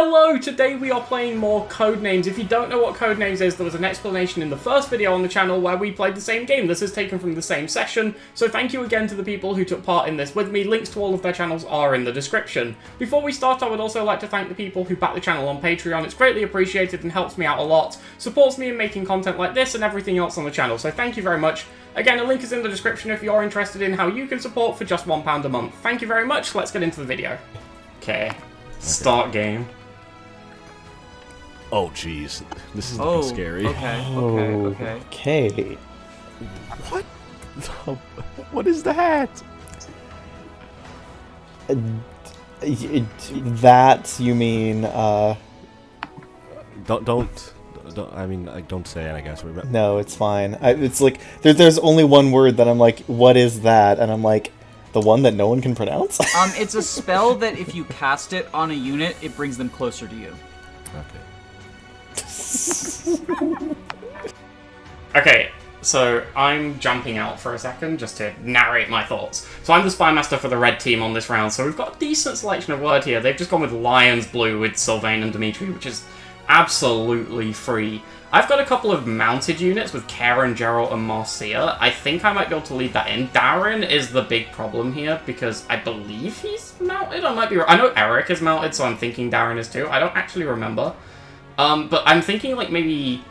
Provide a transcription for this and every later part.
Hello! Today we are playing more Codenames. If you don't know what Codenames is, there was an explanation in the first video on the channel where we played the same game. This is taken from the same session, so thank you again to the people who took part in this with me. Links to all of their channels are in the description. Before we start, I would also like to thank the people who back the channel on Patreon. It's greatly appreciated and helps me out a lot. Supports me in making content like this and everything else on the channel, so thank you very much. Again, a link is in the description if you're interested in how you can support for just £1 a month. Thank you very much. Let's get into the video. Okay. Start game. Oh, jeez. This is looking scary. Okay. What? What is that? That, you mean, Don't, I mean, don't say it, I guess. No, it's fine. It's like, there's only one word that I'm like, what is that? And I'm like, the one that no one can pronounce? It's a spell that if you cast it on a unit, it brings them closer to you. Okay. Okay, so I'm jumping out for a second just to narrate my thoughts. So I'm the Spy Master for the red team on this round, so we've got a decent selection of word here. They've just gone with Lion's Blue with Sylvain and Dimitri, which is absolutely free. I've got a couple of mounted units with Karen, Geralt, and Marcia. I think I might be able to lead that in. Darren is the big problem here, because I believe he's mounted. I might be wrong. I know Eric is mounted, so I'm thinking Darren is too. I don't actually remember. But I'm thinking, like, maybe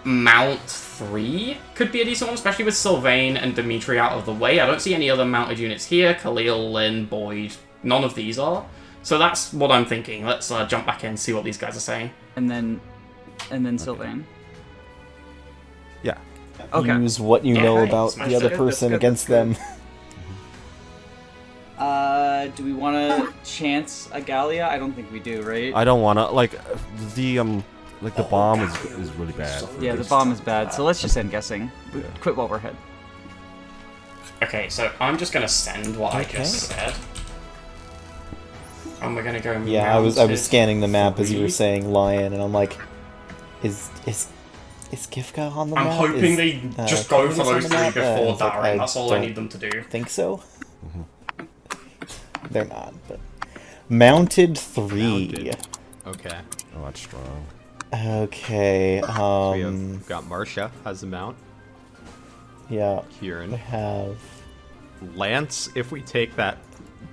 Mount 3 could be a decent one, especially with Sylvain and Dimitri out of the way. I don't see any other mounted units here. Khalil, Lynn, Boyd, none of these are. So that's what I'm thinking. Let's jump back in and see what these guys are saying. And then Sylvain. Yeah. Okay. Use what you know about the other person against them. Do we want to chance a Gallia? I don't think we do, right? I don't wanna, like, the bomb is really bad. Yeah, the bomb is bad, so let's just end guessing. Yeah. Quit while we're ahead. Okay, so I'm just gonna send what I just said. And we're gonna go Yeah, I was scanning the map as you were saying lion, and I'm like, is Kifka on the map? I'm hoping they just go for those three before Darren. That's all I need them to do. Think so? They're not, but... Mounted 3. Mounted. Okay. Oh, that's strong. Okay, So we have got Marcia as a mount. Yeah. Kieran. We have... Lance, if we take that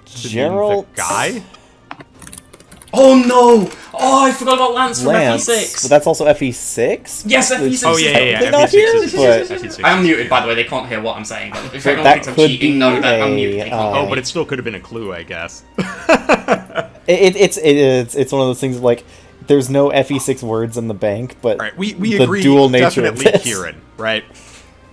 to Geralt. the guy. Oh no! Oh, I forgot about Lance from FE6! But that's also FE6? Yes, FE6! Oh, yeah. They're not here, but... FE6. I am muted, by the way, they can't hear what I'm saying. But if anyone that thinks I'm could cheating, be no, that I'm muted. They can't hear Oh, me. but it still could have been a clue, I guess. It's one of those things like, there's no FE6 words in the bank, but Right, we the agree dual nature of definitely this. Kieran, right?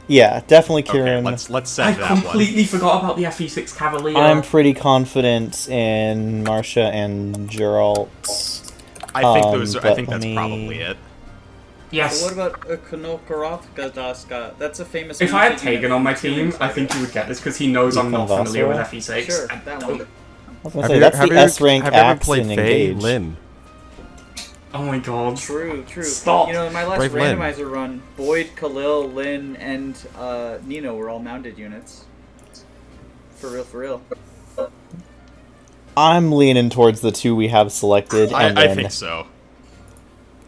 Yeah, definitely Kieran. Okay, let's set I that one. completely forgot about the FE6 Cavalier. I'm pretty confident in Marcia and Geralt. I think but that's probably it. Yes. So what about Konokorovka? That's a famous... If I had Tegan on my team, I think he would get this, because he knows I'm not familiar with Vasera? FE6. Sure, I that don't- one. I was gonna say, that's the S-rank Have you ever axe played in Faye Engage. Lynn? Oh my god. True. Stop. You know, in my last Brave Lynn. randomizer run, Boyd, Khalil, Lynn, and Nino were all mounted units. For real. I'm leaning towards the two we have selected, and I then, think so.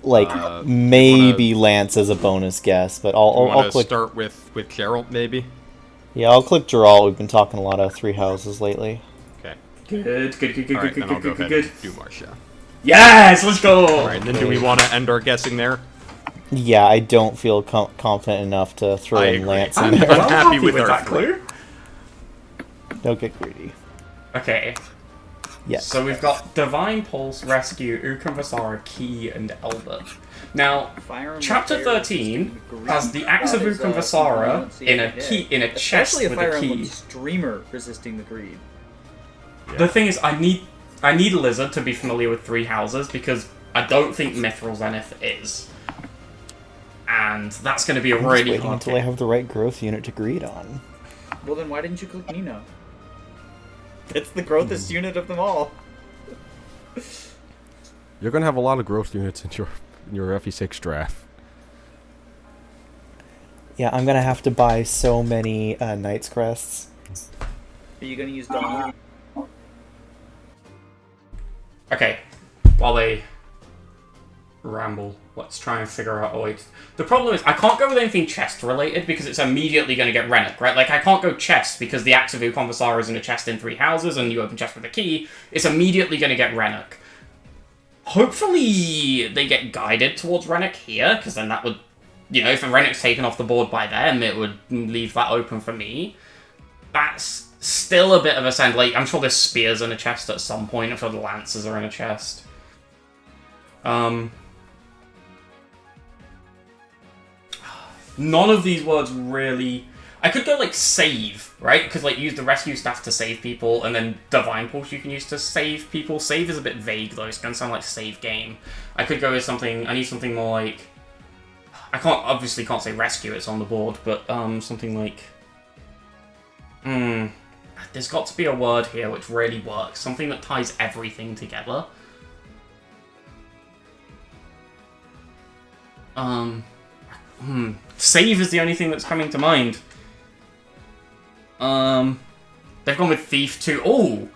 like, maybe Lance as a bonus guess, but I'll Want to click... start with Geralt, maybe? Yeah, I'll click Geralt. We've been talking a lot of three houses lately. Okay. Good. Alright, then I'll go ahead and do Marcia. Yes, let's go! Alright, and then do we want to end our guessing there? Yeah, I don't feel confident enough to throw I in agree. Lance I'm in there. well happy with our that three. clue. Don't get greedy. Okay, Yes. so we've got Divine Pulse, Rescue, Ukan Vasara, Key, and Elbert. Now, Fire Emblem Chapter player 13 resisting has the Axe of Greed. Ukan Vasara in a key in a chest Especially a with Fire a Emblem key. streamer resisting the greed. The thing is, I need Lizard to be familiar with three houses, because I don't think Mithril Zenith is. And that's going to be a I'm just really waiting hard until I pick. have the right growth unit to greed on. Well, then why didn't you click Nino? It's the growthest unit of them all. You're gonna have a lot of growth units in your FE6 draft. Yeah, I'm gonna have to buy so many Knight's Crests. Are you gonna use Donna? Okay, while they ramble. Let's try and figure out a way to... The problem is, I can't go with anything chest-related because it's immediately going to get Rennick, right? Like, I can't go chest because the Axe of Uconversar is in a chest in 3 houses and you open chest with a key. It's immediately going to get Rennick. Hopefully they get guided towards Rennick here, because then that would... You know, if a Rennick's taken off the board by them, it would leave that open for me. That's still a bit of a send. Like, I'm sure there's spears in a chest at some point. I'm sure the lances are in a chest. None of these words really... I could go, like, save, right? Because, like, use the rescue staff to save people, and then Divine Pulse you can use to save people. Save is a bit vague, though. It's going to sound like save game. I could go with something... I need something more, like... I obviously can't say rescue, it's on the board, but, something like... There's got to be a word here which really works. Something that ties everything together. Save is the only thing that's coming to mind. They've gone with Thief too. Oh!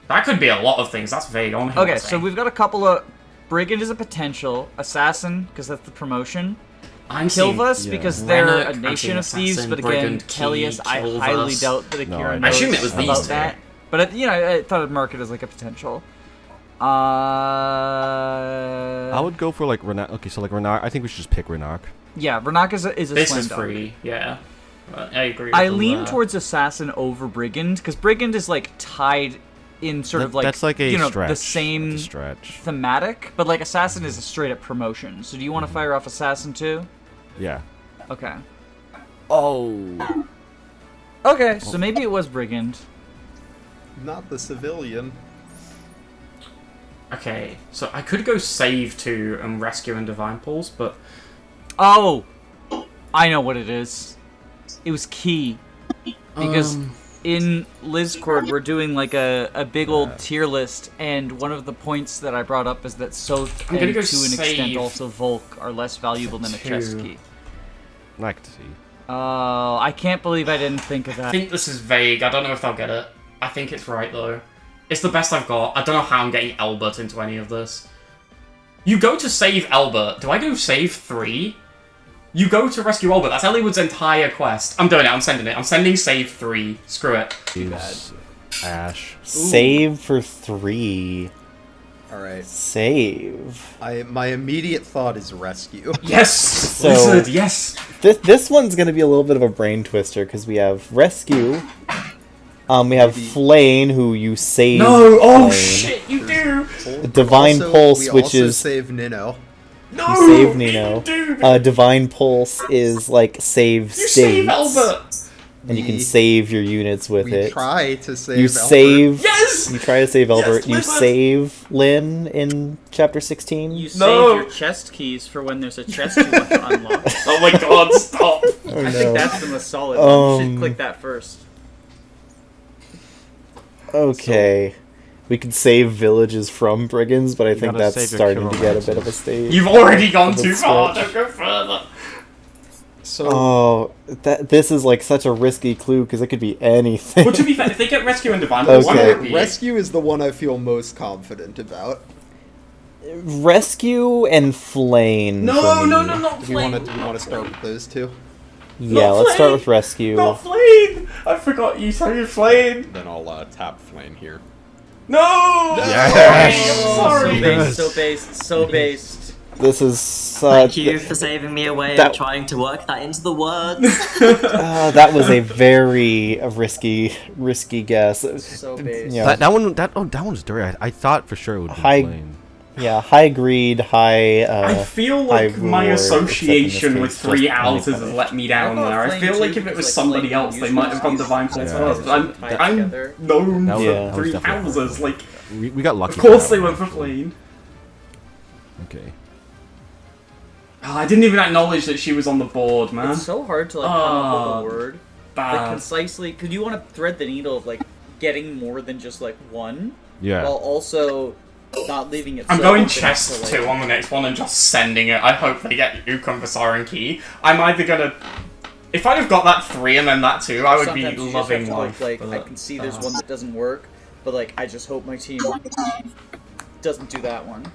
That could be a lot of things. That's vague. Okay, so we've got a couple of... Brigand is a potential. Assassin, because that's the promotion. Kilvus, because they're a nation of thieves, but again, Kellius, I highly doubt that Akira knows I assume it was these about two. that. But, you know, I thought I'd mark it as, like, a potential. I would go for, like, Renak. Okay, so, like, Renak. I think we should just pick Renak. Yeah, Renak is a this slam is dunk. free, yeah. I agree with I all lean that. towards Assassin over Brigand, because Brigand is, like, tied in sort of, like, that's like a you know, stretch. the same That's a stretch. thematic, but, like, Assassin is a straight-up promotion. So do you want to fire off Assassin, too? Yeah. Okay. Oh. Okay, so maybe it was Brigand. Not the civilian. Okay, so I could go save too and rescue and Divine Pulse, but... Oh! I know what it is. It was key. Because in Lizcord, we're doing like a big old tier list, and one of the points that I brought up is that Soth I'm gonna and go to an extent save also Volk are less valuable than a chest two. key. I can see. Oh, I can't believe I didn't think of I that. think this is vague. I don't know if they'll get it. I think it's right, though. It's the best I've got. I don't know how I'm getting Elbert into any of this. You go to save Elbert. Do I go save 3? You go to rescue Elbert. That's Eliwood's entire quest. I'm doing it. I'm sending it. I'm sending save 3. Screw it. Use Ash. Save for 3. Alright. Save. My immediate thought is rescue. Yes! So- Lizard, yes! This one's gonna be a little bit of a brain twister because we have rescue. We have Flane, who you save. No! Oh, Flane. shit, you do! Divine Pulse, we which also is save Nino. No! you save Nino. You do! Divine Pulse is like save You states, save Elbert! and you can save your units with We it. try to save You Albert. save. Yes! You try to save Albert. You Lizard! save Lynn in chapter 16. You No. save your chest keys for when there's a chest you want to unlock. Oh my god, stop! Oh, I no. think that's the most solid one. You should click that first. Okay. We could save villages from brigands, but I think gotta that's save your starting to get a Kiromances. bit of a stage. You've already gone Double too far, switch. don't go further! So Oh, this is like such a risky clue because it could be anything. Well, to be fair, if they get Rescue and Divine Pulse, Okay. why not be- rescue is the one I feel most confident about. Rescue and Flane. No, for me. no, no, not Do we want Flame! to start with those two? Yeah, Not let's start Flane! with Rescue. Not Flame! I forgot you saved Flame! Then I'll tap Flame here. No! Yes! I'm sorry! So based, so based, so based. This is Thank you for saving me a way that- of trying to work that into the words. that was a very risky guess. So based. Yeah, That one's dirty. I thought for sure it would be High- Flame. yeah, high greed, high. I feel like high my reward, association except in with this three case, houses just has let me down I thought there. I Flame feel like too, if it was because, like, somebody Flame else, they usually might have gone is Divine Pulse Yeah. first. I'm Tied together. known That was- for that was three definitely houses. Like, We got lucky. of course for they that went for one. Flame. Okay. Oh, I didn't even acknowledge that she was on the board, man. It's so hard to like come up with Ah, a word like Bad. concisely, because you want to thread the needle of like getting more than just like one, Yeah. while also not leaving it. I'm so going open chest to, like, 2 on the next one and just sending it. I hope they get Ukon Vasaran Key. I'm either gonna... If I'd have got that 3 and then that 2, I would be sometimes you just loving have to life. Like, but, I can see there's one that doesn't work, but like I just hope my team doesn't do that one.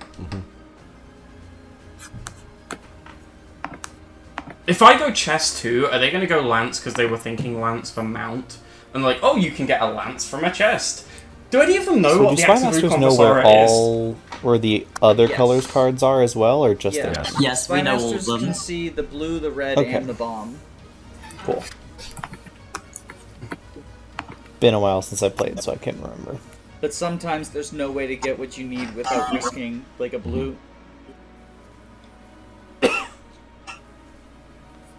If I go chest 2, are they going to go lance because they were thinking lance for mount? And like, oh, you can get a lance from a chest. Do any of them know So what do the Spy Axebu Masters know where Conversara is? where the other Yes. colors cards are as well, or just Yeah. the Yes, we know all of Spymasters them. can see the blue, the red, Okay. and the bomb. Cool. Been a while since I played, so I can't remember. But sometimes there's no way to get what you need without risking like a blue.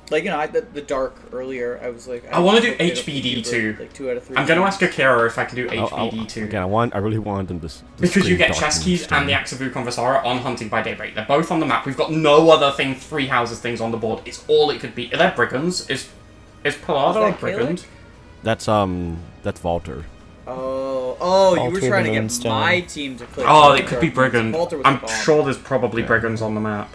Like, you know, the dark earlier, I was like... I wanna do picked it up HBD for too. Like 2 out of 3. I'm going to ask Akira if I can do I'll- HBD too. Again, I really want them to. Because you scream get Dark chest keys Moonstone. and the Axebu Conversara on Hunting by Daybreak. They're both on the map. We've got no other thing, 3 houses things on the board. It's all it could be. Are there brigands? Is Palado a that brigand? That's Walter. Oh, you were Alter trying the to get Moonstone. my team to click. Oh, on it could be Dark brigand. Moonstone. Walter was the I'm bomb. sure there's probably Yeah. brigands on the map.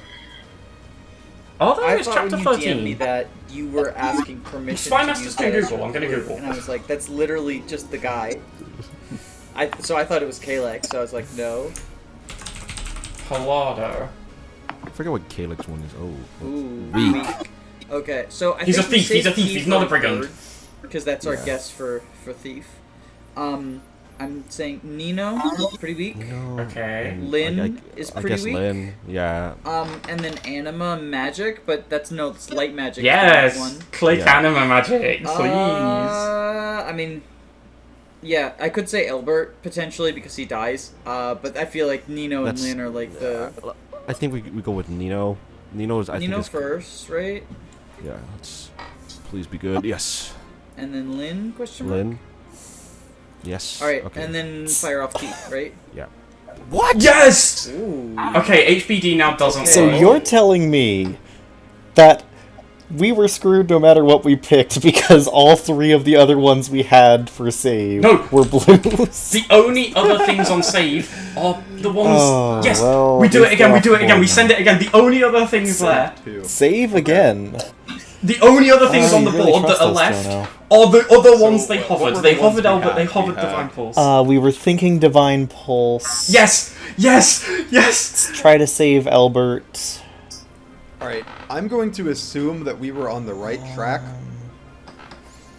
Oh, there I is thought chapter when you DM'd me 13. that you were asking permission Spy to Masters use can that as Google. your I'm gonna clue, Google. and I was like, that's literally just the guy. So I thought it was Kalex, so I was like, no. Palado. I forget what Calyx one is. Oh. Ooh, Weak. weak. Okay, so I He's think a thief, he's a thief, he's not a brigand. brigand. Because that's our Yeah. guess for thief. I'm saying Nino, pretty weak. No. Okay. and Lynn is I pretty guess weak. Lynn, yeah. And then Anima Magic, but it's light magic. Yes! One. Click Yeah. anima magic, please. I mean, yeah, I could say Elbert potentially because he dies. But I feel like Nino That's- and Lynn are like the I think we go with Nino. Nino's I Nino think is first, right? yeah. Let's please be good. Yes. And then Lynn question mark. Lynn. Yes. All right, Okay. and then fire off teeth, right? yeah. Yes! Ooh. Okay, HBD now doesn't So work. you're telling me that we were screwed no matter what we picked because all 3 of the other ones we had for save No. were blues? The only other things on save are the ones. Oh, yes, well, we do at it again. We least do it they're again. We off send it again. The only other things left. Save again. The only other things Oh, on the you really board that trust are us, left Jono. are the other So, ones they what hovered. were They the ones hovered we Albert. had? They We hovered had- Divine Pulse. We were thinking Divine Pulse. Yes, yes, yes. Try to save Albert. Alright, I'm going to assume that we were on the right track,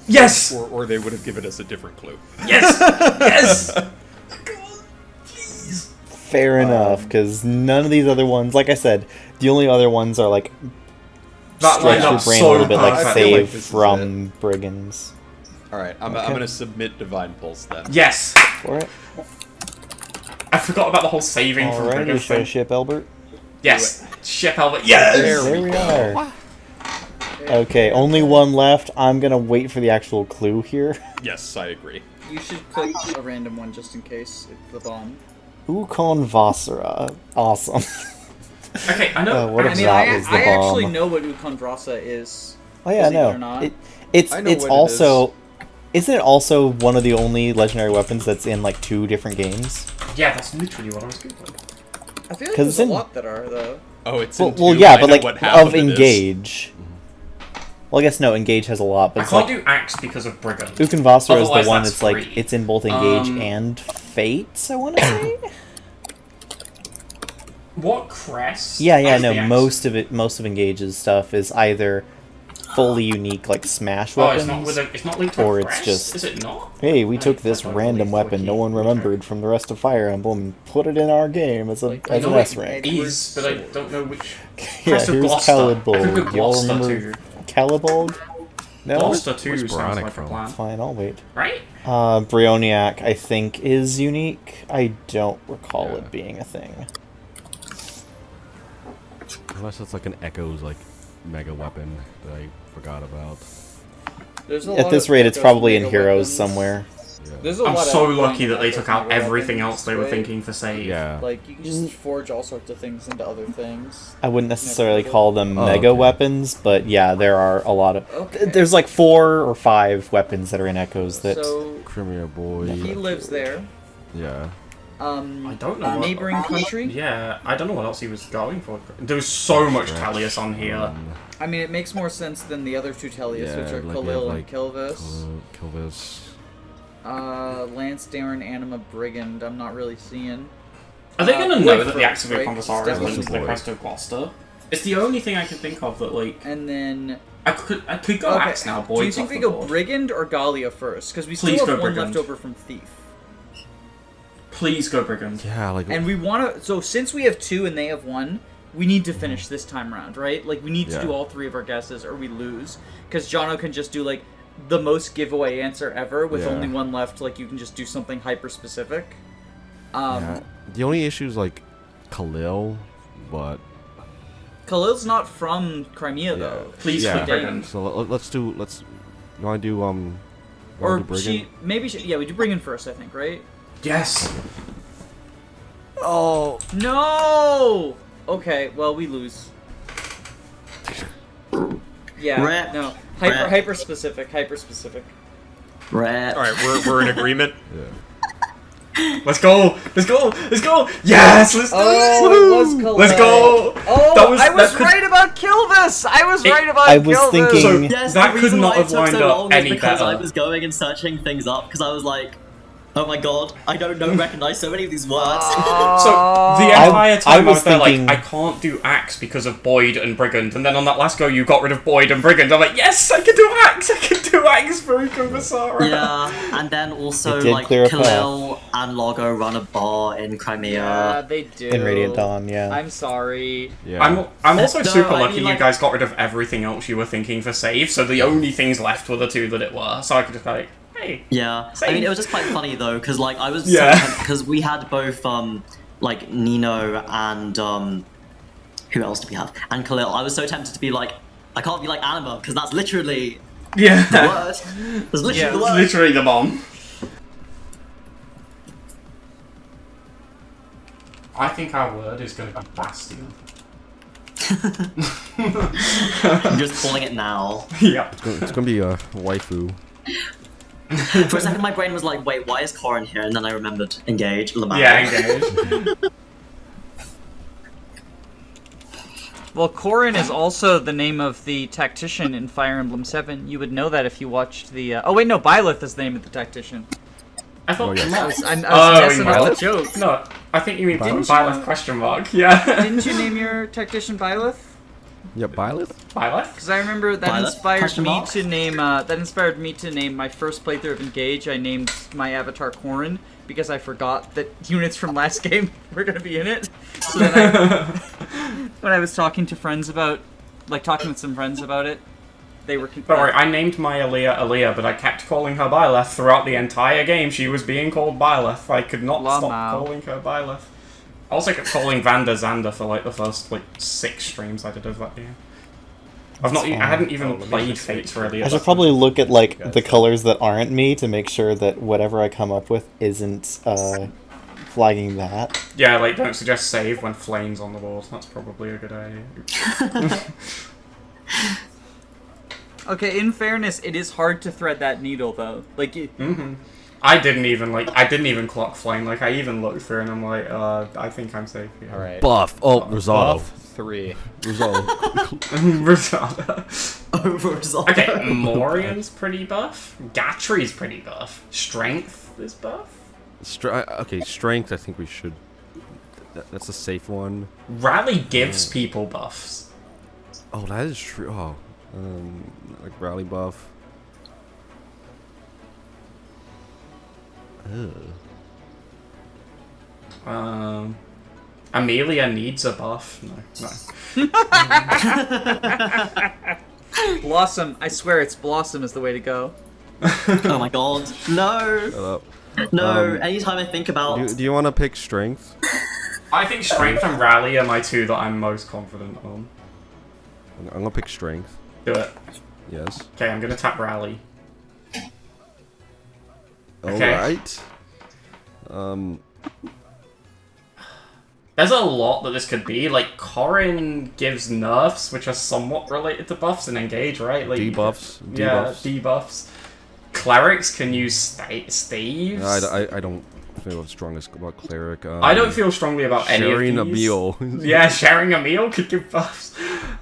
Yes, Or they would have given us a different clue. yes, yes. Come on, please. Fair enough, because none of these other ones, like I said, the only other ones are like That stretch lined your up brain so a little bit, like perfect. I save feel like this is from brigands. Alright, I'm Okay. going to submit Divine Pulse then. Yes, For it. I forgot about the whole saving from Alrighty, Brigands show thing. ship Albert. Yes, ship Albert. Yes. There we are. Okay, only one left. I'm gonna wait for the actual clue here. Yes, I agree. You should click a random one just in case it's the bomb. Ukon Vasara. Awesome. Okay, I know. What I if mean, that was the I actually bomb? know what Ukon Vrasa is. Oh yeah, believe it or no. not. It's I know it's what it also isn't it also one of the only legendary weapons that's in like 2 different games? Yeah, that's literally what I was googling. I feel like 'Cause there's it's a in- lot that are though. Oh, it's Well, in well two. yeah, I but know like what half of it is. Engage. Well, I guess no, Engage has a lot, but I it's can't like do Axe because of Brigand. Ukon Vasara is Otherwise, the one that's that's like free. it's in both Engage Um, and Fates, I want to say. What crest? Yeah, has the no. Axe? Most of Engage's stuff is either fully unique, like smash Oh, weapons, it's not linked to or a it's crest? just- Is it not? hey, we I took this don't random believe weapon Wiki. no one remembered from the rest of Fire Emblem and put it in our game as a I as an know S it rank. is, but I don't know which. Yeah, Crest of here's Gloucester. I could Calidbolg. go Y'all Gloucester remember too. Calidbolg? No, Gloucester 2 Where's sounds Boronic like from? a plan. fine. I'll wait. Right? Bryoniac, I think, is unique. I don't recall Yeah. it being a thing. Unless it's like an Echo's like mega weapon that I forgot about. There's a At lot this of rate, it's Echo's probably in mega Heroes weapons. somewhere. Yeah. There's a I'm lot so of lucky that they Echo's took out mega everything weapons, else they were right? thinking for save. Yeah. Like you can just forge all sorts of things into other things. I wouldn't necessarily call them Oh, mega okay. weapons, but yeah, there are a lot of. Okay. There's like 4 or 5 weapons that are in Echoes that. So Premier Boy. he lives there. Yeah. I don't know. what- Neighboring country. Yeah, I don't know what else he was going for. There was so much Talius on here. I mean, it makes more sense than the other two Tellius, Yeah, which are like we Khalil have, and Kilvis. Kilvis. Lance Darren Anima Brigand. I'm not really seeing. Are they gonna Void know that the first, Axe of right? Conversar is linked to the Void. Crest of Gloucester? It's the only thing I can think of that, like... And then... I could go Okay, Axe now, boys. do you think we go Brigand or Gallia first? Because we Please still go have one Brigand. left over from Thief. Please go Brigand. Yeah, like And we want to... So since we have 2 and they have 1, we need to finish this time round, right? Like, we need to Yeah. do all 3 of our guesses or we lose. Because Jono can just do, like, the most giveaway answer ever with Yeah. only 1 left. Like, you can just do something hyper-specific. yeah. The only issue is like Khalil, but Khalil's not from Crimea, though. Please yeah. click Brigand. So let's. You want to do Or do Brigand? yeah, we do Brigand first, I think, right? Yes! Oh. No! Okay, well, we lose. Yeah, Rip. no. Rip. Hyper specific. Rep. Alright, we're in agreement. Yeah. Let's go! Let's go! Let's go! Yes! Let's do Oh, it! it was Khalil. Let's go! Oh, That was- I was that could- right about Kilvis! I was right about I was Kilvis! thinking- So, Yes, that the could reason not why have it took lined so up long is any because better. I was going and searching things up because I was like, oh my god, I don't recognize so many of these words. So, the entire time I was was there thinking- like, I can't do Axe because of Boyd and Brigand, and then on that last go you got rid of Boyd and Brigand. I'm like, yes, I can do Axe! I can do Axe for Uko Basara! Yeah, and then also It did like clear a Khalil and Logo run a bar in Crimea. Yeah, they do. in Radiant Dawn, yeah. I'm sorry. Yeah. I'm also No, super I lucky mean, you like- guys got rid of everything else you were thinking for save, so the only things left were the 2 that it were, so I could just be like, hey. Yeah, I Same. mean it was just quite funny though, because like I was Yeah. because we had both like Nino and who else did we have? And Khalil. I was so tempted to be like, I can't be like Anima because that's literally the Yeah. word. That's literally Yeah, the It's word. literally the bomb. I think our word is going to be Bastian. I'm just calling it now. Yep. It's gonna be a waifu. For a second, my brain was like, wait, why is Corin here? And then I remembered engage. Lamar. Yeah, engaged. Well, Corin is also the name of the tactician in Fire Emblem 7. You would know that if you watched the... Oh, wait, no, Byleth is the name of the tactician. I thought Oh, yes. not. I was Oh, messing up the Byleth? joke. No, I think you mean Byleth? Byleth question mark. Yeah. Didn't you name your tactician Byleth? Yeah, Byleth? Byleth? Because I remember that Violet? inspired Question me mark? to name my first playthrough of Engage. I named my avatar Corin because I forgot that units from last game were going to be in it. So then when I was talking to friends about, talking with some friends about it, they were. Don't worry, I named my Aaliyah, but I kept calling her Byleth throughout the entire game. She was being called Byleth. I could not Lamau. stop calling her Byleth. I also kept calling Vanda Xander for the first 6 streams I did of that game. I hadn't even played Fates really. I should probably look at the colors that aren't me to make sure that whatever I come up with isn't flagging that. Yeah, don't suggest save when flames on the board. That's probably a good idea. Okay, in fairness, it is hard to thread that needle though. I didn't even clock flame. I even looked through and I'm like, I think I'm safe here. Alright. Buff. Oh, Rosado. Buff 3. Rosado. Rosada. Over result. Okay, Morian's pretty buff. Gatry's pretty buff. Strength is buff. Okay, strength. I think we should. That's a safe one. Rally gives people buffs. Oh, that is true. Oh, like rally buff. Amelia needs a buff. No. Blossom, I swear it's Blossom is the way to go. Oh my god. No. Shut up. No. Anytime I think about. Do you want to pick strength? I think Strength and Rally are my 2 that I'm most confident on. I'm gonna pick strength. Do it. Yes. Okay, I'm gonna tap Rally. Okay. Alright. There's a lot that this could be. Corin gives nerfs, which are somewhat related to buffs and engage, right? Debuffs. Yeah, Debuffs. debuffs. Clerics can use staves. I don't feel strongest about cleric. I don't feel strongly about any sharing a of these. meal. Yeah, sharing a meal could give buffs.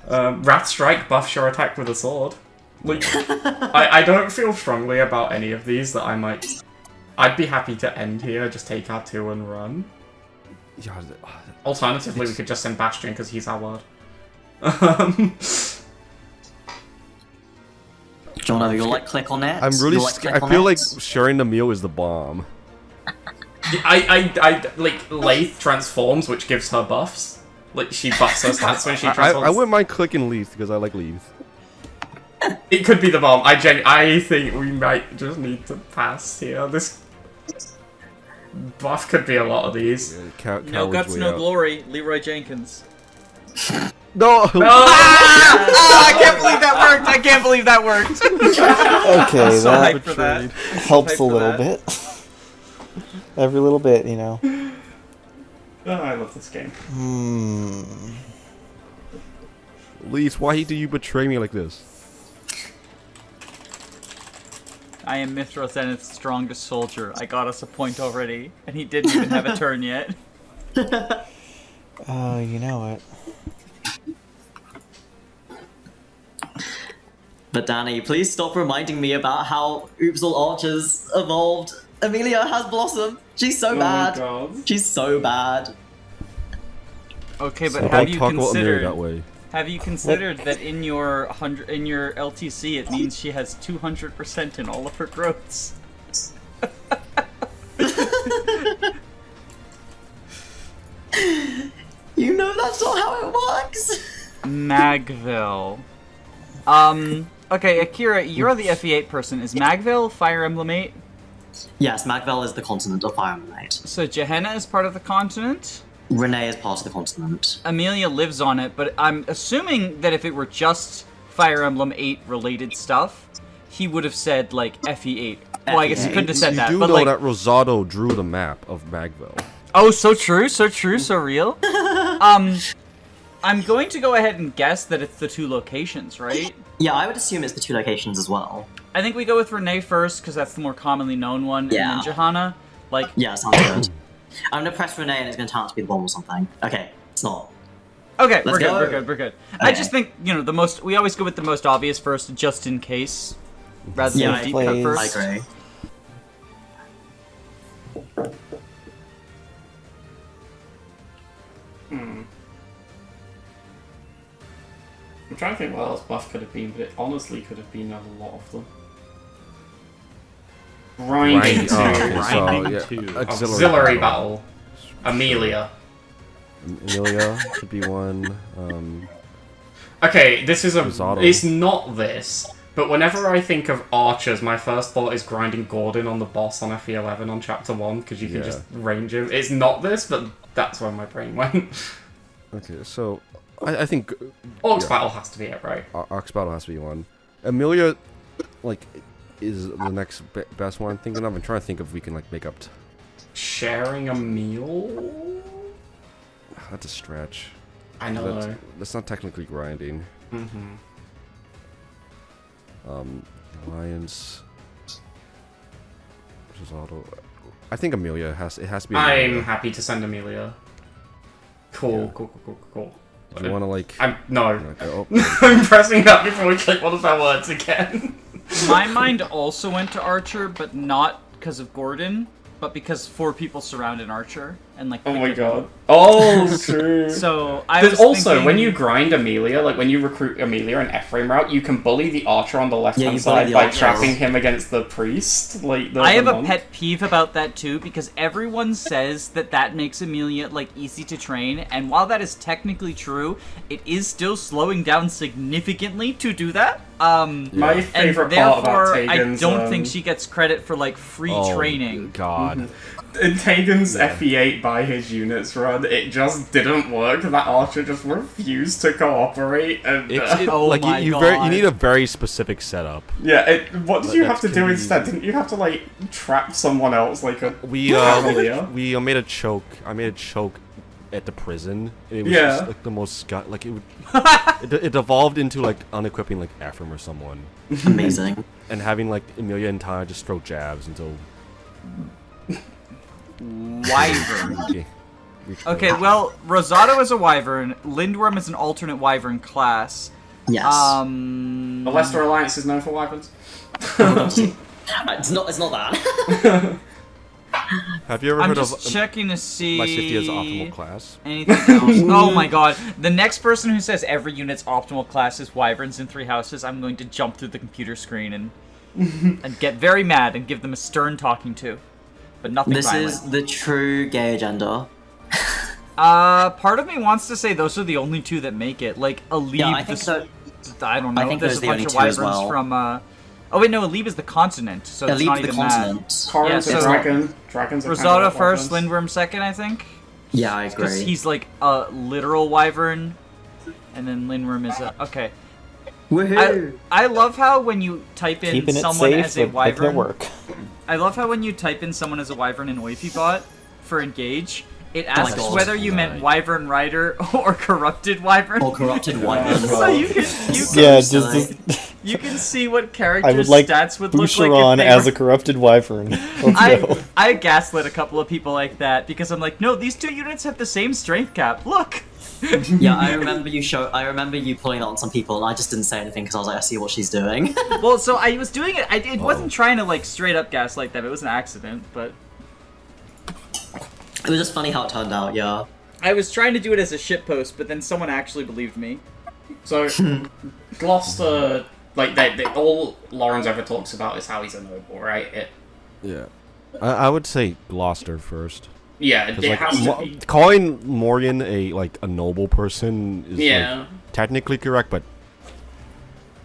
Wrath Strike buffs your attack with a sword. I don't feel strongly about any of these that I might... I'd be happy to end here, just take our 2 and run. Yeah, Alternatively, we could just send Bastian because he's our word. Jono, you'll like click on it. I'm really You'll, like, scared. click I on feel it. like sharing the meal is the bomb. I like Lathe transforms, which gives her buffs. Like she buffs her stats when she transforms. I wouldn't mind clicking Leaf because I like Leaf. It could be the bomb. I think we might just need to pass here. This buff could be a lot of these. No guts, no glory. Leroy Jenkins. No. I can't believe that worked. I can't believe that worked. Okay, So that hyped for that. helps hyped a for little that. bit. Every little bit, you know. Oh, I love this game. Leaf, why do you betray me like this? I am Mithra Zenith's strongest soldier. I got us a point already, and he didn't even have a turn yet. Oh, you know it. But Danny, please stop reminding me about how Oops All Archers evolved. Amelia has Blossom. She's so bad. God. She's so bad. Okay, but So have don't you talk about Amelia considered? that way. Have you considered that in your LTC it means she has 200% in all of her growths? You know that's not how it works. Magville. Okay, Akira, you're the FE8 person. Is Magville Fire Emblem 8? Yes, Magvel is the continent of Fire Emblem 8. So Gehenna is part of the continent. Renee is part of the continent. Amelia lives on it, but I'm assuming that if it were just Fire Emblem 8 related stuff, he would have said, like, FE8. Well, I guess he couldn't have said You that, do but know like... that Rosado drew the map of Magville. Oh, so true, so real. I'm going to go ahead and guess that it's the two locations, right? Yeah, I would assume it's the two locations as well. I think we go with Renee first, because that's the more commonly known one, Yeah. and then Johanna. Like, Yeah, sounds good. I'm gonna press Renee and it's gonna turn out to be the bomb or something. Okay, it's not. okay, Let's go. we're good. I Okay. just think, you know, we always go with the most obvious first, just in case, rather than Yeah, a deep I cut plays- first. I agree. I'm trying to think what else buff could have been, but it honestly could have been a lot of them. Grinding Oh, okay, 2. so, Grinding yeah, two. Auxiliary battle. Amelia. Amelia should be one. Okay, this is Rosado. it's not this, but whenever I think of archers, my first thought is grinding Gordon on the boss on FE11 on chapter 1, because you can Yeah. just range him. It's not this, but that's where my brain went. Okay, so I think Orcs Yeah. battle has to be it, right? Ox Battle has to be one. Amelia, like, is the next best one I'm thinking of. I'm trying to think if we can, like, make up. Sharing a meal? That's a stretch. I know. That's not technically grinding. Mm-hmm. Alliance. Rosado. I think Amelia it has to be. I'm Amelia. happy to send Amelia. Cool, Yeah. cool. Do you want to, like? No. Okay, oh, I'm pressing that before we click one of our words again. My mind also went to Archer, but not because of Gordon, but because 4 people surround an Archer, and like. Oh my god. Oh, true. So I There's was also, thinking, when you grind Amelia, like when you recruit Amelia in F-frame route, you can bully the archer on the left-hand you bully side the by archers. trapping him against the priest. Like the I have a monk. pet peeve about that too, because everyone says that makes Amelia like easy to train, and while that is technically true, it is still slowing down significantly to do that. My And favorite part therefore, about I Tegan's... don't think she gets credit for like free oh, training. God. In Tegan's FE8 by his units run, it just didn't work. That archer just refused to cooperate, and Oh like my you God. need a very specific setup. yeah. What did you have That's to do crazy. instead? Didn't you have to like trap someone else, like a We cavalier? we made a choke. I made a choke at the prison. And it was Yeah. just like the most like it would. it evolved into like unequipping like Ephraim or someone, Amazing. and having like Amelia and Ty just throw jabs until. Wyvern. Okay. Okay, well, Rosado is a wyvern. Lindworm is an alternate wyvern class. Yes. The Leicester Alliance is known for wyverns. It's not that. Have you ever I'm heard just of checking to see Lysithia's optimal class? anything else. Oh my god. The next person who says every unit's optimal class is wyverns in 3 houses, I'm going to jump through the computer screen and get very mad and give them a stern talking to. But nothing This violent. is the true gay agenda. Part of me wants to say those are the only 2 that make it. Like, Alib, Yeah, I think so. I don't know. I think There's those a are the bunch only of 2 as wyverns well. from, Oh wait, no, Alib is the continent, so it's Alib not the even continent. Corin's Yeah, a so- dragon. Dragons are Rosada kind of first, weapons. Lindworm second, I think. Yeah, I Because agree. he's like a literal wyvern, and then Lindworm is a... Okay. Woohoo! I love how when you type in Keeping it someone safe, as a but making it wyvern... work. I love how when you type in someone as a wyvern in Oifibot for engage, it my asks God. whether you meant wyvern rider or corrupted wyvern. Or corrupted wyvern. So you can Yeah, silly. just you can see what I character would like stats would look Boucheron like if as they a corrupted wyvern. Let's go. I gaslit a couple of people like that because I'm like, no, these 2 units have the same strength cap. Look. Yeah, I remember you pulling that on some people, and I just didn't say anything because I was like, I see what she's doing. Well, so I was doing it. It wasn't trying to like straight up gaslight them. It was an accident, but It was just funny how it turned out. Yeah. I was trying to do it as a shitpost, but then someone actually believed me. So, Gloucester, like, all Lawrence ever talks about is how he's a noble, right? Yeah. I would say Gloucester first. Yeah, it 'Cause, like, has to be. calling Morgan a noble person is like, technically correct, but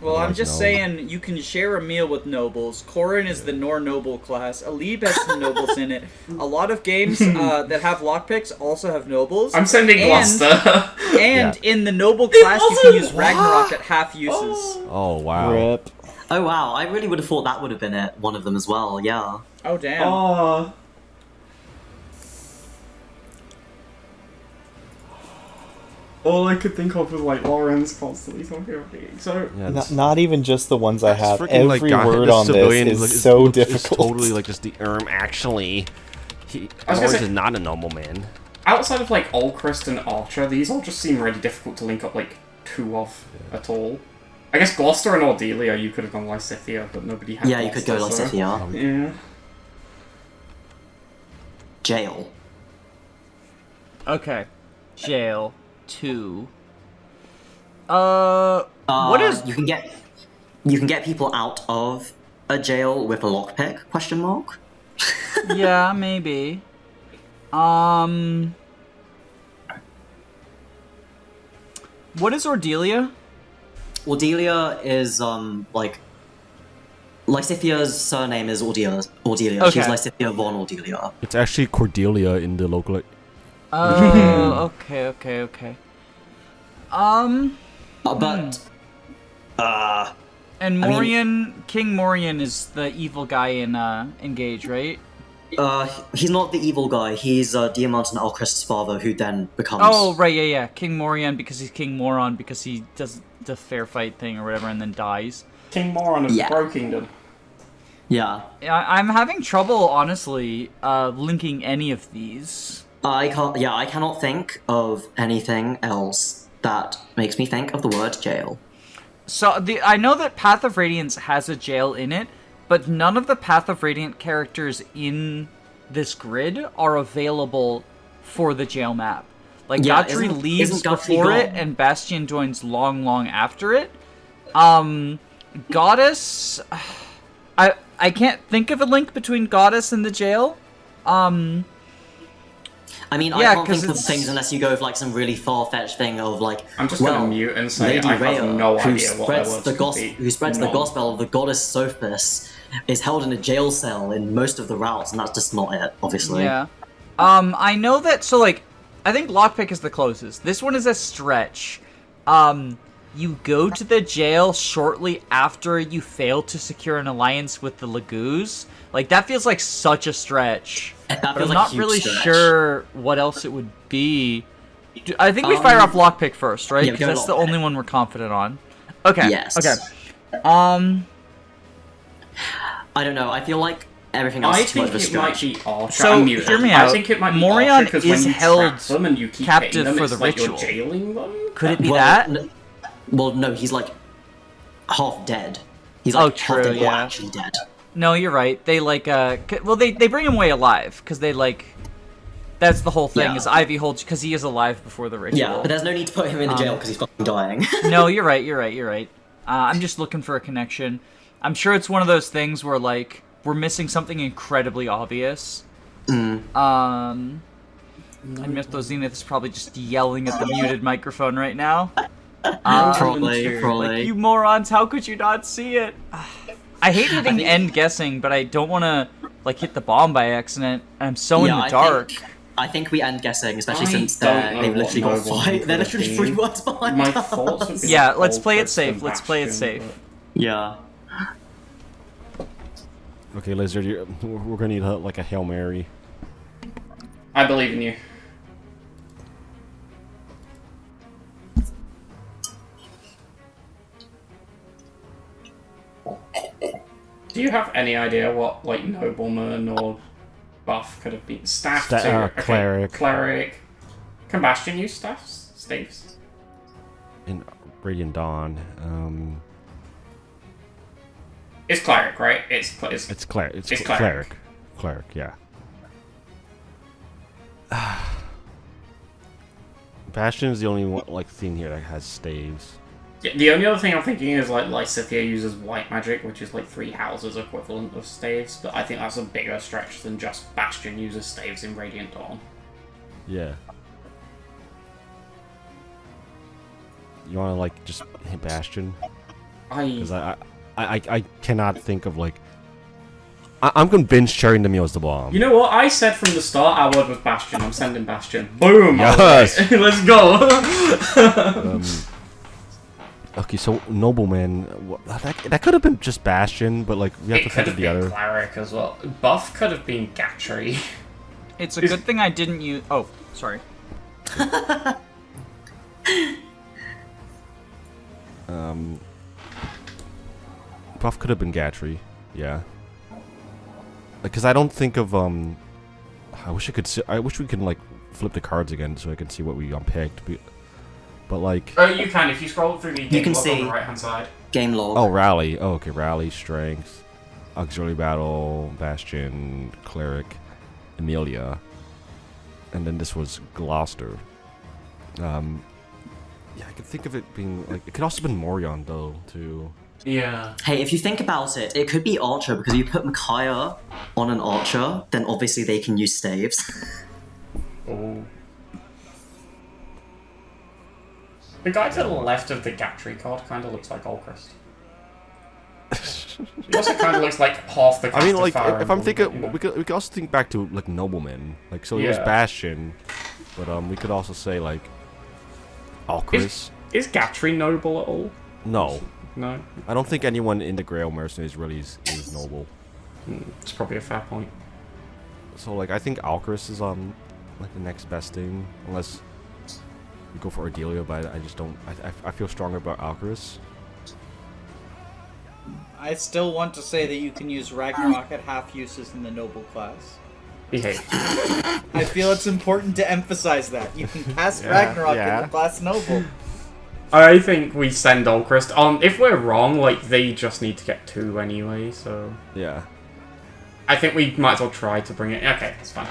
Well, I'm Otherwise, just no. saying you can share a meal with nobles. Corin is the Nor noble class. Alib has some nobles in it. A lot of games that have lockpicks also have nobles. I'm sending Gloucester. And in the noble class, you can use Ragnarok at half uses. oh wow. Rip. Oh wow, I really would have thought that would have been it. One of them as well. Yeah. Oh damn. Oh. All I could think of was like Lawrence constantly talking about it. So Yeah, Not even just the ones I have. freaking, Every guy- word this on civilian this look- is so looks- difficult. It's totally like just the actually. I was gonna Lawrence say- is not a normal man. outside of like Allchrist and Archer, these all just seem really difficult to link up like 2 of at all. I guess Gloucester and Ordelia, you could have gone Lysithia, but nobody had. Yeah, you could go Gloucester, so- Lysithia. Yeah. Jail. Okay. Jail 2. What is? You can get people out of a jail with a lockpick? Question mark. Yeah, maybe. What is Ordelia? Ordelia is like Lysithia's surname is Ordelia. Ordelia. Okay. She's Lysithia von Ordelia. It's actually Cordelia in the local. Oh, okay. But And I mean- Morian, King Morian is the evil guy in Engage, right? he's not the evil guy. He's Diamant and Alchrist's father, who then becomes. Oh, right, yeah. King Morian because he's King Moron because he does the fair fight thing or whatever and then dies. King Moron of Yeah. the Bro Kingdom. Yeah. I'm having trouble, honestly, linking any of these. I can't. Yeah, I cannot think of anything else that makes me think of the word jail. So I know that Path of Radiance has a jail in it, but none of the Path of Radiant characters in this grid are available for the jail map. Like Yeah, Gatri isn't leaves Gatri before it, gone? and Bastian joins long after it. Goddess, I can't think of a link between Goddess and the jail. I mean, Yeah, I can't 'cause think of it's- things unless you go with like some really far-fetched thing of like. I'm just well, gonna mute and say Lady I have Rhea, no who idea what their spreads words the could be. who spreads the None. gospel of the goddess Sophis, is held in a jail cell in most of the routes, and that's just not it, obviously. Yeah. I know that, so, like, I think Lockpick is the closest. This one is a stretch. You go to the jail shortly after you fail to secure an alliance with the Lagoos. Like, that feels like such a stretch. That But feels I'm like a not huge really stretch. sure what else it would be. I think we fire off Lockpick first, right? yeah, we Because go that's the Lockpick. only one we're confident on. Okay. Yes. Okay. I don't know. I feel like everything else I is too much think of a it might stretch. be Archer. So, I'm muted. hear me I out. think it might be Morion Archer because when is you held trap them and you keep captive hitting them, for it's the like ritual. you're jailing them. Could it be Well, that? Well, no, he's like half dead. He's Oh, like true, half dead or yeah. actually dead. No, you're right. They like they bring him away alive because they like. That's the whole thing. Yeah. Is Ivy holds because he is alive before the ritual. Yeah, but there's no need to put him in the jail because he's fucking dying. No, you're right. I'm just looking for a connection. I'm sure it's one of those things where like we're missing something incredibly obvious. And Mythos Zenith is probably just yelling at the muted microphone right now. Probably. Like, you morons, how could you not see it? I hate hitting end guessing, but I don't want to like hit the bomb by accident. I'm so in the dark. I think we end guessing, especially I since don't know they've what literally got Noble five. They're could have literally been. 3 words behind My us. thoughts would be Yeah, like let's play it Ulchrist safe. and Let's play it Bastion, safe. but- Yeah. Okay, Lizard, we're gonna need like a Hail Mary. I believe in you. Do you have any idea what, like, nobleman or buff could have been? Staff too. Okay. Cleric. Cleric. Can Bastion use staffs? Staves? In Radiant Dawn. It's cleric, right? It's Cleric. It's It's cleric. cleric. Cleric, yeah. Bastion is the only one, like thing here that has staves. Yeah, the only other thing I'm thinking is like Lysithea uses white magic, which is like 3 houses equivalent of staves, but I think that's a bigger stretch than just Bastion uses staves in Radiant Dawn. Yeah. You wanna like just hit Bastion? Because I cannot think of like. I'm convinced Cherry the Meal is the bomb. You know what? I said from the start our word was Bastion. I'm sending Bastion. Boom! Yes! Alright, let's go! Okay, so Nobleman, that could have been just Bastion, but like we have It to could think have of the been other. Cleric as well. Buff could have been Gatry. It's a good thing I didn't use. Oh, sorry. Buff could have been Gatry, yeah. Because I don't think of I wish we could like flip the cards again so I can see what we picked. But like. Oh, you can if you scroll through the You game can log see- on the right hand side. Game log. Oh, Rally. Oh, okay. Rally, Strength, Auxiliary Battle, Bastion, Cleric, Emilia, and then this was Gloucester. Yeah, I could think of it being like it could also have been Morion though too. Yeah. Hey, if you think about it, it could be Archer, because you put Micaiah on an Archer, then obviously they can use staves. Oh. The guy to the left of the Gatry card kind of looks like Ulchrist. He also kind of looks like half the cast I mean, of like Fire if I'm Emblem, thinking, you know. we could also think back to like Nobleman. Like so, it was Yeah. Bastion, but we could also say like Alcris. Is Gatry noble at all? No, No. I don't think anyone in the Grail Mercenaries really is noble. It's probably a fair point. So like I think Alcris is like the next best thing, unless we go for Ardelia, but I just don't. I feel stronger about Alcris. I still want to say that you can use Ragnarok at half uses in the noble class. Behave. I feel it's important to emphasize that. You can cast Yeah, Ragnarok yeah. in the class noble. I think we send Ulchrist. If we're wrong, like, they just need to get 2 anyway, so... Yeah. I think we might as well try to bring it... Okay, that's fine.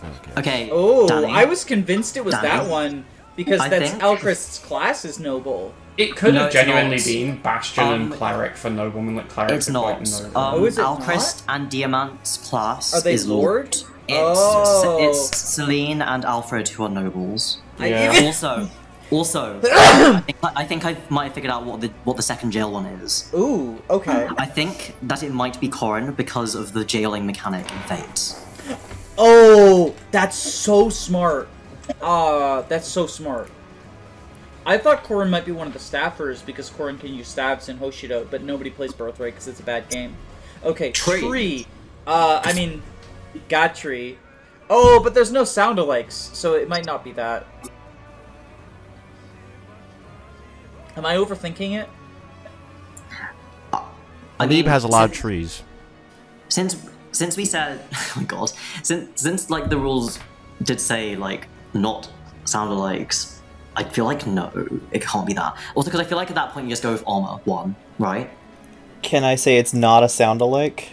Okay. Okay. Oh, Danny. I was convinced it was Danny. that one because I that's think- Alchrist's class is noble. It could No, have it's genuinely not. been Bastion and Cleric for Nobleman, like Cleric It's is not. quite noble. Oh, is it Alchrist and Diamant's class Are they is Lord? It's, Oh. it's Celine and Alfred who are nobles. Yeah. Also, I think I might have figured out what the second jail one is. Ooh, okay. I think that it might be Corrin because of the jailing mechanic in Fate. Oh, that's so smart. That's so smart. I thought Corrin might be one of the staffers because Corrin can use staffs in Hoshido, but nobody plays Birthright because it's a bad game. Okay, Tree. I mean, Gatry. Oh, but there's no sound-alikes, so it might not be that. Am I overthinking it? Adib has a lot of trees. Since we said, oh my god, since like the rules did say like not sound-alikes, I feel like no, it can't be that. Also, because I feel like at that point you just go with armor 1, right? Can I say it's not a sound-alike?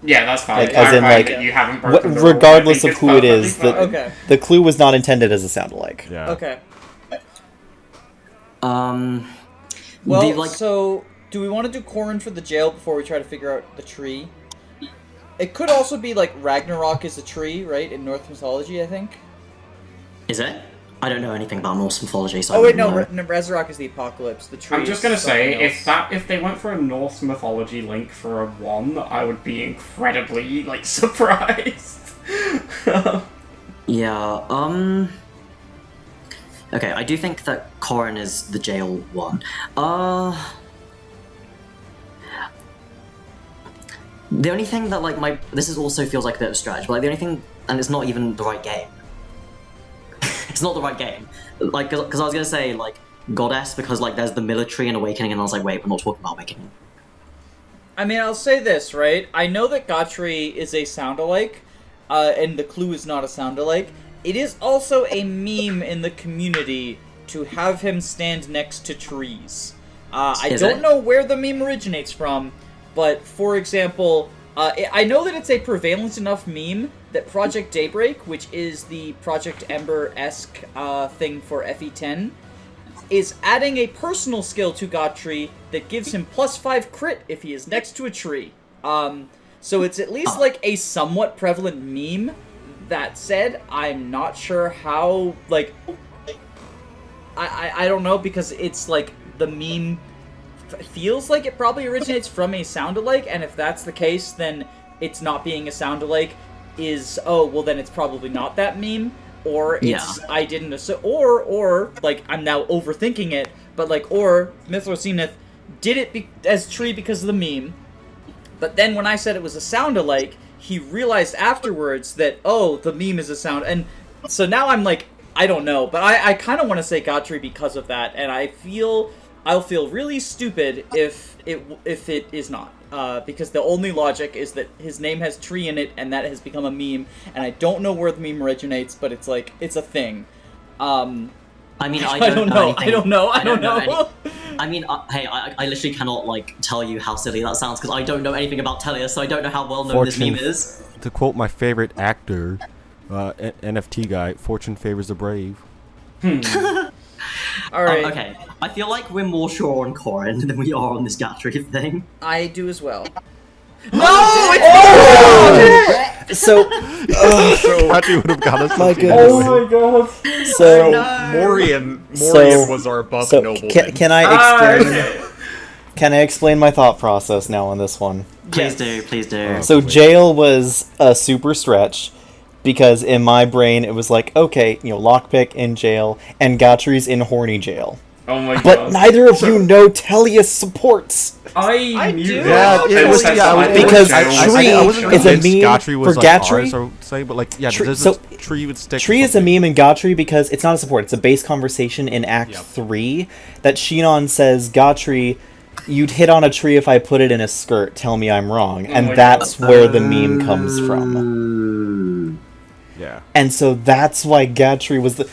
Yeah, that's fine. Like, as in, Clarifying like, that you haven't broken the rule, regardless I of think who it perfectly is, fine. Okay. the clue was not intended as a sound-alike. Yeah. Okay. Well, Well, so do we want to do Corrin for the jail before we try to figure out the tree? It could also be like Ragnarok is a tree, right? In Norse mythology, I think. is it? I don't know anything about Norse mythology, so Oh I wait, wouldn't no, know. Resurrect is the apocalypse. The tree. I'm just is gonna say, something else. if they went for a Norse mythology link for a 1, I would be incredibly, like, surprised. Yeah, okay, I do think that Corrin is the jail one. The only thing that, like, this is also feels like a bit of a stretch, but, like, the only thing, and it's not even the right game. It's not the right game. Like, because I was gonna say, like, Goddess, because, like, there's the military and Awakening, and I was like, wait, we're not talking about Awakening. I mean, I'll say this, right? I know that Gotri is a sound-alike, and the clue is not a sound-alike. It is also a meme in the community to have him stand next to trees. I Is don't it? know where the meme originates from, but, for example, I know that it's a prevalent enough meme that Project Daybreak, which is the Project Ember-esque thing for FE10, is adding a personal skill to Godtree that gives him +5 crit if he is next to a tree. So it's at least like a somewhat prevalent meme. That said, I'm not sure how, like, I don't know, because it's like the meme feels like it probably originates from a sound-alike, and if that's the case, then it's not being a sound-alike is, oh, well then it's probably not that meme, or it's, Yeah. I didn't assume, or, like, I'm now overthinking it, but, like, or Mithrozenith did it as tree because of the meme, but then when I said it was a sound-alike, he realized afterwards that, oh, the meme is a sound, and so now I'm like, I don't know, but I kind of want to say Godtree because of that, and I'll feel really stupid if it is not, because the only logic is that his name has tree in it, and that has become a meme, and I don't know where the meme originates, but it's like, it's a thing. I mean, I I don't don't know. anything. I don't know. I mean, hey, I literally cannot, like, tell you how silly that sounds, because I don't know anything about Tellius, so I don't know how well known this meme is. To quote my favorite actor, NFT guy, fortune favors the brave. Alright, Okay, I feel like we're more sure on Corrin than we are on this Gatry thing. I do as well. So, Patrick would have got us. my to goodness. Oh my god. So, Morian So- was our buff so nobleman. can I explain? Can I explain my thought process now on this one? Please do, please do. So jail was a super stretch because in my brain it was like, okay, lockpick in jail and Gotry's in horny jail. Oh my But god. neither of you know Tellius supports. I do. knew Yeah, that. it was- Until yeah, I because thought Tree Jail I was wasn't is a convinced meme Gotry was for like Gatry. ours, I would say, but like, yeah, Tree- there's so- a tree would stick. Tree is a meme in Gotry because it's not a support, it's a base conversation in Act 3 that Shinon says, Gotry, you'd hit on a tree if I put it in a skirt, tell me I'm wrong. my And that's God. where the meme comes from. Yeah. And so that's why Gatry was the...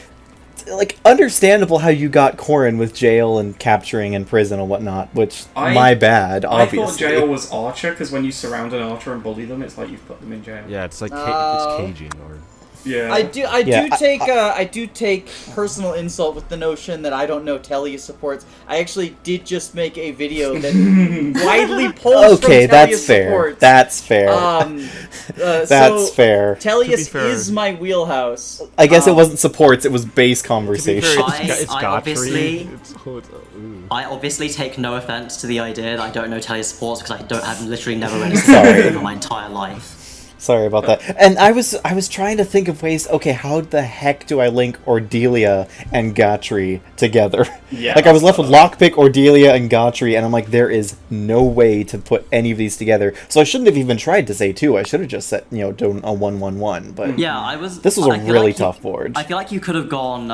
Like, understandable how you got Corrin with jail and capturing and prison and whatnot, which, my bad, I obviously. thought jail was Archer, because when you surround an Archer and bully them, it's like you've put them in jail. Yeah, it's like Oh. it's Cajun or. Yeah. I do Yeah, I do take personal insult with the notion that I don't know Tellius supports. I actually did just make a video that widely pulls Okay, from that's Tellius fair. supports. That's fair. That's That's fair. Tellius fair- is my wheelhouse. I guess it wasn't supports, it was base conversation. It's I Godfrey. obviously- Ooh. I obviously take no offense to the idea that I don't know Tellius supports because I've literally never read a Sorry. single in my entire life. Sorry about that. And I was trying to think of ways, okay, how the heck do I link Ordelia and Gotry together? Yeah, Like, I was left that's with Lockpick, Ordelia, and Gotry, and I'm like, there is no way to put any of these together. So I shouldn't have even tried to say 2. I should have just said, done a 1-1-1, but Yeah, I was. this was I a feel really like tough board. I feel like you could have gone,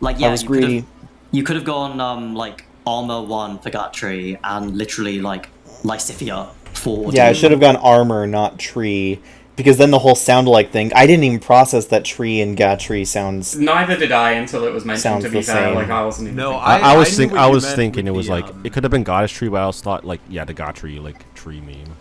like, yeah, I was you could have- greedy. You could have gone, like, Armor 1 for Gatry and literally, like, Lysithia for. Yeah, I should have gone Armor, not Tree, because then the whole sound-alike thing, I didn't even process that Tree and Gatry sounds... Neither did I until it was mentioned, Sounds to be the fair. same. Like, I wasn't even No, thinking. I was knew what you meant thinking with it was the, like it could have been Goddess Tree, but I also thought like the Gotry like tree meme.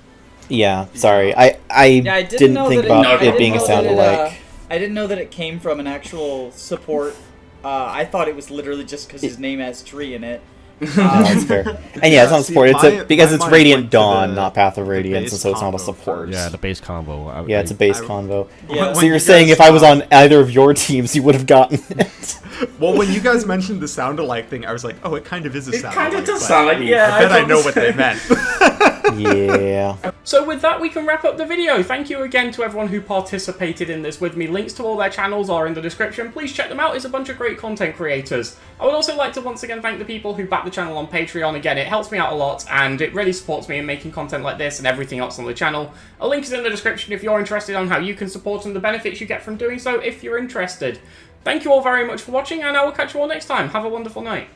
Yeah, sorry. I Yeah, I didn't know think that about it- it being a sound alike. I didn't know that it came from an actual support. I thought it was literally just because his name has tree in it. No, that's fair. And yeah, it's not a see, support. It's my- because my it's mind Radiant went to Dawn, the- not Path of the Radiance, base and so it's not a combo support. first. Yeah, the base combo. Yeah, it's a base I- convo. Yeah. So When you're you saying guys, if I was on either of your teams, you would have gotten it? Well, when you guys mentioned the sound alike thing, I was like, oh, it kind of is a It sound kind of alike. does but sound like, yeah. I bet I thought know the what they same. meant. Yeah. So with that, we can wrap up the video. Thank you again to everyone who participated in this with me. Links to all their channels are in the description. Please check them out. It's a bunch of great content creators. I would also like to once again thank the people who back the channel on Patreon. Again, it helps me out a lot, and it really supports me in making content like this and everything else on the channel. A link is in the description if you're interested on how you can support and the benefits you get from doing so if you're interested. Thank you all very much for watching, and I will catch you all next time. Have a wonderful night.